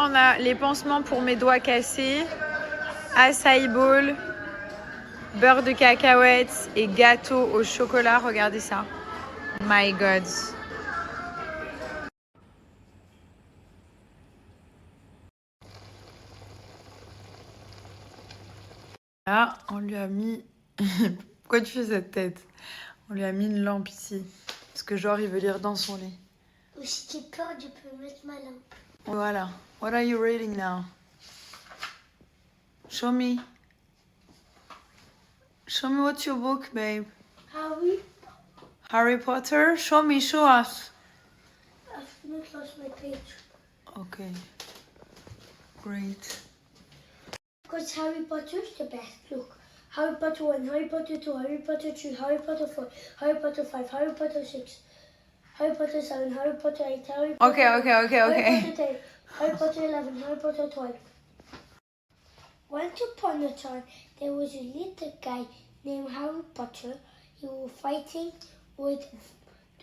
on a les pansements pour mes doigts cassés, acai bowl, beurre de cacahuètes et gâteau au chocolat. Regardez ça. My God. Là, on lui a mis... Pourquoi tu fais cette tête? On lui a mis une lampe ici. Parce que genre, il veut lire dans son lit. Ou si j'ai peur, je peux mettre ma lampe. Voilà. What are you reading now? Show me. Show me what's your book, babe. Harry Potter? Show me, show us. I've not lost my page. Okay. Great. Because Harry Potter's the best. Look. Harry Potter 1, Harry Potter 2, Harry Potter 3, Harry Potter 4, Harry Potter 5, Harry Potter 6, Harry Potter 7, Harry Potter 8, Harry Potter Okay. Harry Potter 10, Harry Potter 11, Harry Potter 12. Once upon a time, there was a little guy named Harry Potter. He was fighting with,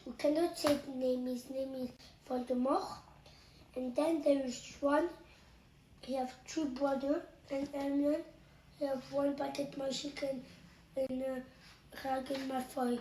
we cannot say the name, his name is Voldemort. And then there is one, he have two brothers, and Hermione. I have one packet magic and Dragon Malfoy.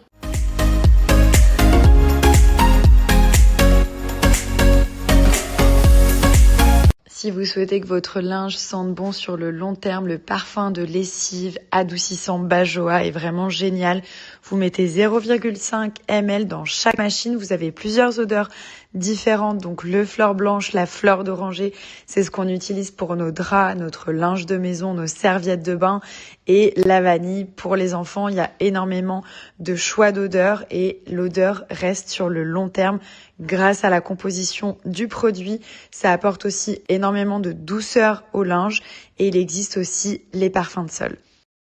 Si vous souhaitez que votre linge sente bon sur le long terme, le parfum de lessive adoucissant Bajoa est vraiment génial. Vous mettez 0,5 ml dans chaque machine. Vous avez plusieurs odeurs différentes. Donc le fleur blanche, la fleur d'oranger, c'est ce qu'on utilise pour nos draps, notre linge de maison, nos serviettes de bain. Et la vanille pour les enfants, il y a énormément de choix d'odeurs et l'odeur reste sur le long terme grâce à la composition du produit. Ça apporte aussi énormément de douceur au linge et il existe aussi les parfums de sol.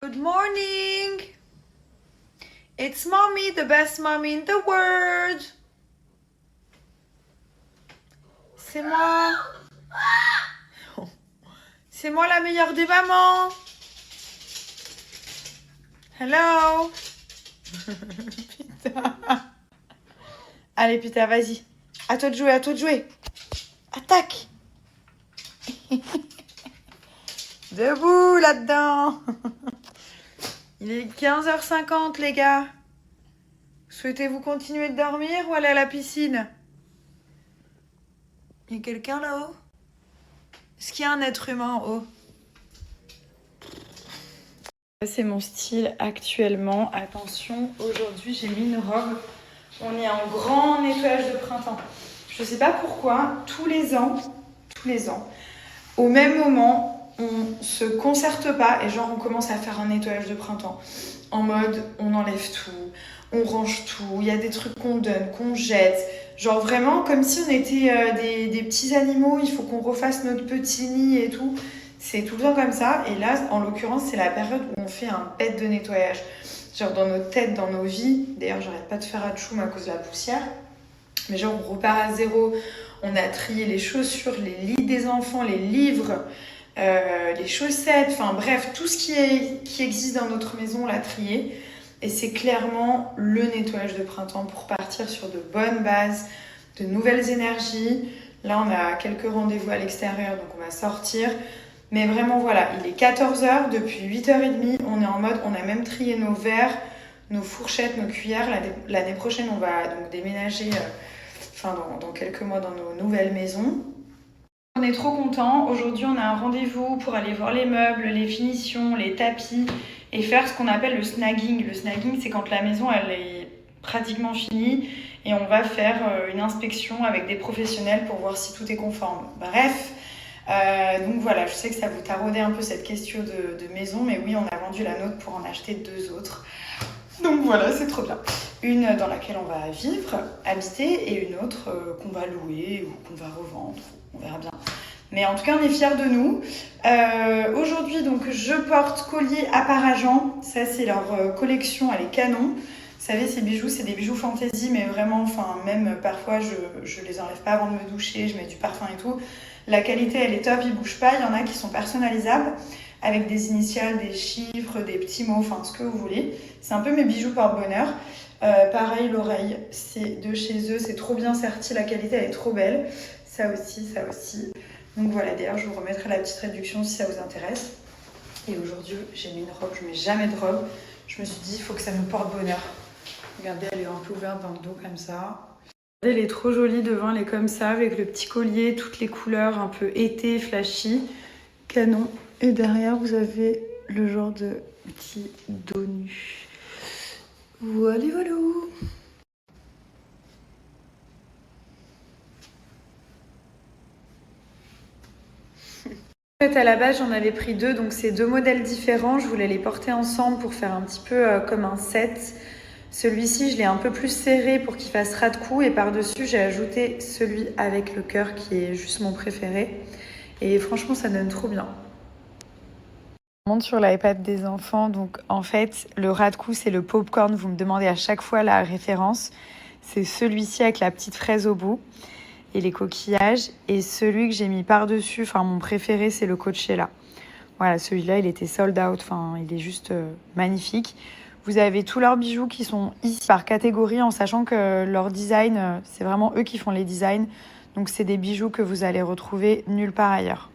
Good morning! It's mommy, the best mommy in the world! C'est moi! C'est moi la meilleure des mamans! Hello! Putain! Allez, putain, vas-y. À toi de jouer, à toi de jouer. Attaque! Debout là-dedans! Il est 15h50, les gars. Souhaitez-vous continuer de dormir ou aller à la piscine? Il y a quelqu'un là-haut? Est-ce qu'il y a un être humain en haut? C'est mon style actuellement. Attention, aujourd'hui j'ai mis une robe. On est en grand nettoyage de printemps. Je sais pas pourquoi, tous les ans, au même moment, on se concerte pas et genre on commence à faire un nettoyage de printemps. En mode, on enlève tout, on range tout, il y a des trucs qu'on donne, qu'on jette. Genre vraiment comme si on était des petits animaux, il faut qu'on refasse notre petit nid et tout. C'est tout le temps comme ça. Et là, en l'occurrence, c'est la période où on fait un bête de nettoyage. Genre dans nos têtes, dans nos vies. D'ailleurs, j'arrête pas de faire atchoum à cause de la poussière. Mais genre, on repart à zéro. On a trié les chaussures, les lits des enfants, les livres, les chaussettes. Enfin bref, tout ce qui existe dans notre maison, on l'a trié. Et c'est clairement le nettoyage de printemps pour partir sur de bonnes bases, de nouvelles énergies. Là, on a quelques rendez-vous à l'extérieur, donc on va sortir. Mais vraiment, voilà, il est 14h, depuis 8h30, on est en mode, on a même trié nos verres, nos fourchettes, nos cuillères. L'année prochaine, on va donc déménager dans quelques mois dans nos nouvelles maisons. On est trop contents. Aujourd'hui, on a un rendez-vous pour aller voir les meubles, les finitions, les tapis et faire ce qu'on appelle le snagging. Le snagging, c'est quand la maison, elle est pratiquement finie et on va faire une inspection avec des professionnels pour voir si tout est conforme. Bref. Donc voilà, je sais que ça vous taraudait un peu cette question de maison, mais oui, on a vendu la nôtre pour en acheter 2 autres. Donc voilà, c'est trop bien. Une dans laquelle on va vivre, habiter, et une autre qu'on va louer ou qu'on va revendre, on verra bien. Mais en tout cas, on est fiers de nous. Aujourd'hui, donc, je porte collier à Parajan. Ça, c'est leur collection, elle est canon. Vous savez, ces bijoux, c'est des bijoux fantaisie, mais vraiment, même parfois, je les enlève pas avant de me doucher, je mets du parfum et tout. La qualité, elle est top, ils bougent pas. Il y en a qui sont personnalisables avec des initiales, des chiffres, des petits mots, enfin ce que vous voulez. C'est un peu mes bijoux porte-bonheur. Pareil, l'oreille, c'est de chez eux, c'est trop bien serti, la qualité, elle est trop belle. Ça aussi. Donc voilà, d'ailleurs je vous remettrai la petite réduction si ça vous intéresse. Et aujourd'hui j'ai mis une robe, je mets jamais de robe. Je me suis dit il faut que ça me porte bonheur. Regardez, elle est un peu ouverte dans le dos comme ça. Regardez, elle est trop jolie devant, elle est comme ça avec le petit collier, toutes les couleurs un peu été, flashy, canon. Et derrière vous avez le genre de petit dos nu. Voilà, voilà. En fait, à la base, j'en avais pris deux, donc c'est deux modèles différents. Je voulais les porter ensemble pour faire un petit peu comme un set. Celui-ci, je l'ai un peu plus serré pour qu'il fasse ras de cou et par-dessus, j'ai ajouté celui avec le cœur qui est juste mon préféré. Et franchement, ça donne trop bien. Je monte sur l'iPad des enfants, donc en fait, le ras de cou, c'est le popcorn. Vous me demandez à chaque fois la référence. C'est celui-ci avec la petite fraise au bout et les coquillages. Et celui que j'ai mis par-dessus, enfin mon préféré, c'est le Coachella. Voilà, celui-là, il était sold out, enfin, il est juste magnifique. Vous avez tous leurs bijoux qui sont ici par catégorie, en sachant que leur design, c'est vraiment eux qui font les designs. Donc c'est des bijoux que vous allez retrouver nulle part ailleurs.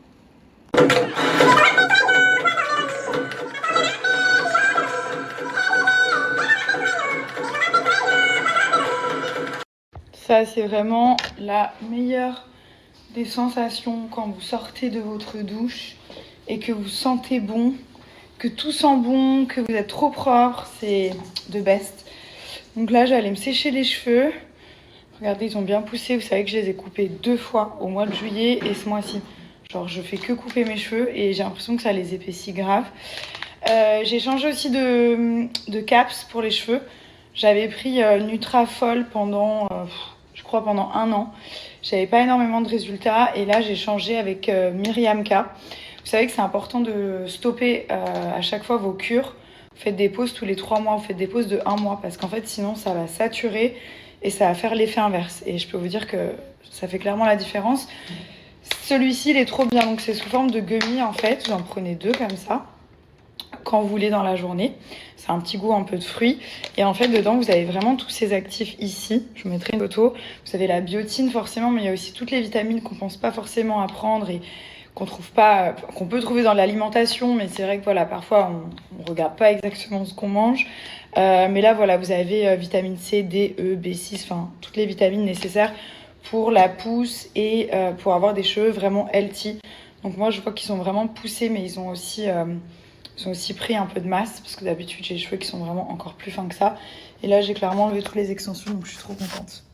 Ça, c'est vraiment la meilleure des sensations quand vous sortez de votre douche et que vous sentez bon, que tout sent bon, que vous êtes trop propre, c'est the best. Donc là, j'allais me sécher les cheveux. Regardez, ils ont bien poussé. Vous savez que je les ai coupés 2 fois au mois de juillet et ce mois-ci. Genre, je fais que couper mes cheveux et j'ai l'impression que ça les épaissit grave. J'ai changé aussi de caps pour les cheveux. J'avais pris Nutrafol pendant, je crois, pendant 1 an. J'avais pas énormément de résultats et là, j'ai changé avec Myriam K. Vous savez que c'est important de stopper à chaque fois vos cures. Vous faites des pauses tous les 3 mois, vous faites des pauses de 1 mois parce qu'en fait, sinon, ça va saturer et ça va faire l'effet inverse. Et je peux vous dire que ça fait clairement la différence. Celui-ci, il est trop bien. Donc, c'est sous forme de gummy, en fait. Vous en prenez 2 comme ça, quand vous voulez dans la journée. C'est un petit goût un peu de fruits. Et en fait, dedans, vous avez vraiment tous ces actifs ici. Je vous mettrai une photo. Vous avez la biotine, forcément, mais il y a aussi toutes les vitamines qu'on pense pas forcément à prendre et qu'on peut trouver dans l'alimentation. Mais c'est vrai que voilà, parfois, on regarde pas exactement ce qu'on mange. Mais là, voilà, vous avez vitamine C, D, E, B6, enfin, toutes les vitamines nécessaires pour la pousse et pour avoir des cheveux vraiment healthy. Donc moi, je vois qu'ils sont vraiment poussés, mais ils ont aussi pris un peu de masse, parce que d'habitude, j'ai les cheveux qui sont vraiment encore plus fins que ça. Et là, j'ai clairement enlevé toutes les extensions, donc je suis trop contente.